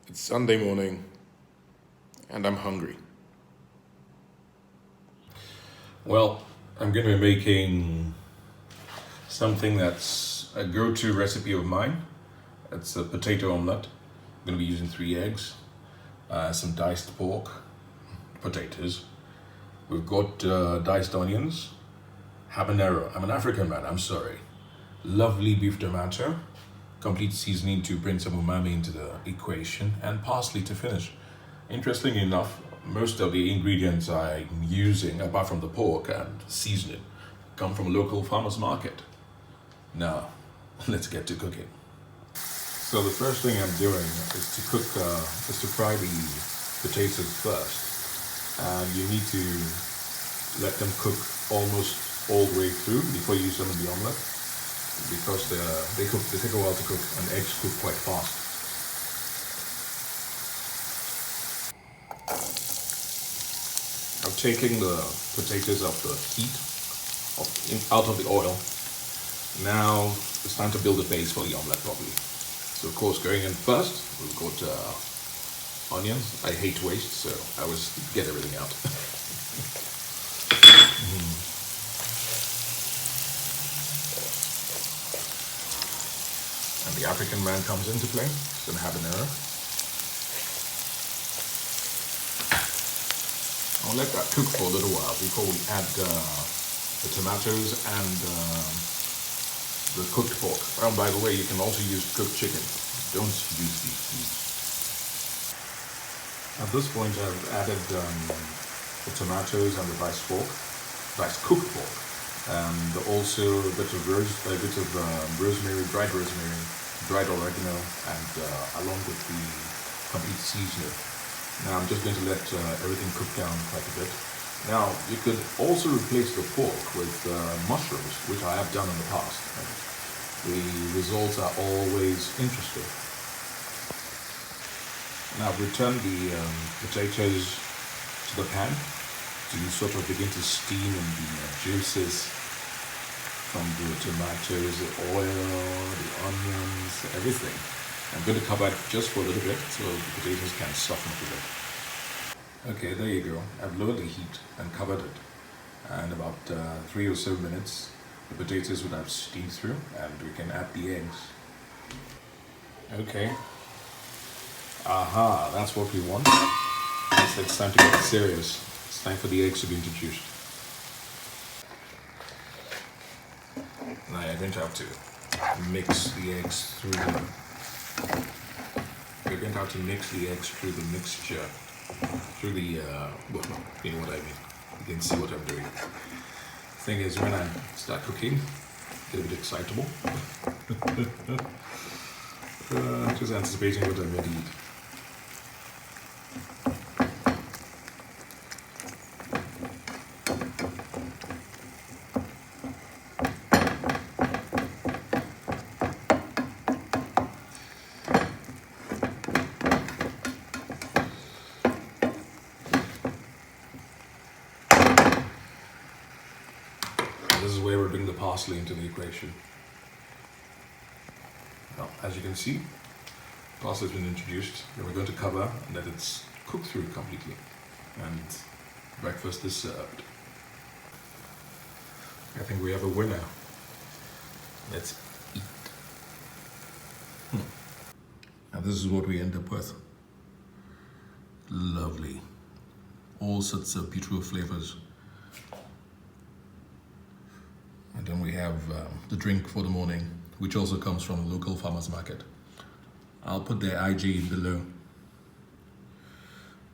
It's Sunday morning and I'm hungry. Well, I'm going to be making something that's a go-to recipe of mine. It's a potato omelette. I'm going to be using 3 eggs, some diced pork, potatoes. We've got diced onions, habanero. I'm an African man, I'm sorry. Lovely beef tomato, complete seasoning to bring some umami into the equation, and parsley to finish. Interestingly enough, most of the ingredients I'm using, apart from the pork and seasoning, come from a local farmer's market. Now, let's get to cooking. So the first thing I'm doing is to fry the potatoes first. You need to let them cook almost all the way through before you use them in the omelette, because they take a while to cook, and eggs cook quite fast. I'm taking the potatoes off the heat, out of the oil. Now it's time to build a base for the omelette properly. So of course, going in first, we've got onions. I hate waste, so I always get everything out. And the African man comes into play, some habanero. I'll let that cook for a little while before we add the tomatoes and the cooked pork. Oh, by the way, you can also use cooked chicken. Don't use these, please. At this point, I've added the tomatoes and the diced cooked pork, and also a bit of rosemary, dried oregano, and along with the complete seasoning. Now I'm just going to let everything cook down quite a bit. Now you could also replace the pork with mushrooms, which I have done in the past. The results are always interesting. Now return the potatoes to the pan to sort of begin to steam in the juices from the tomatoes, the oil, the onions, everything. I'm going to cover it just for a little bit so the potatoes can soften a bit. Okay, there you go. I've lowered the heat and covered it. And about 3 or so minutes, the potatoes would have steamed through, and we can add the eggs. Okay. Aha, that's what we want. So it's time to get serious. It's time for the eggs to be introduced. Now you're going to have to mix the eggs through the... You're going to have to mix the eggs through the mixture, through the, well, you know what I mean. You can see what I'm doing. The thing is, when I start cooking, I get a bit excitable. Just anticipating what I'm going to eat. This is where we bring the parsley into the equation. Now, as you can see, parsley has been introduced. Then we're going to cover and let it cook through completely. And breakfast is served. I think we have a winner. Let's eat. Now this is what we end up with. Lovely. All sorts of beautiful flavors. And then we have the drink for the morning, which also comes from a local farmer's market. I'll put their IG below.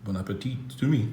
Bon appetit to me.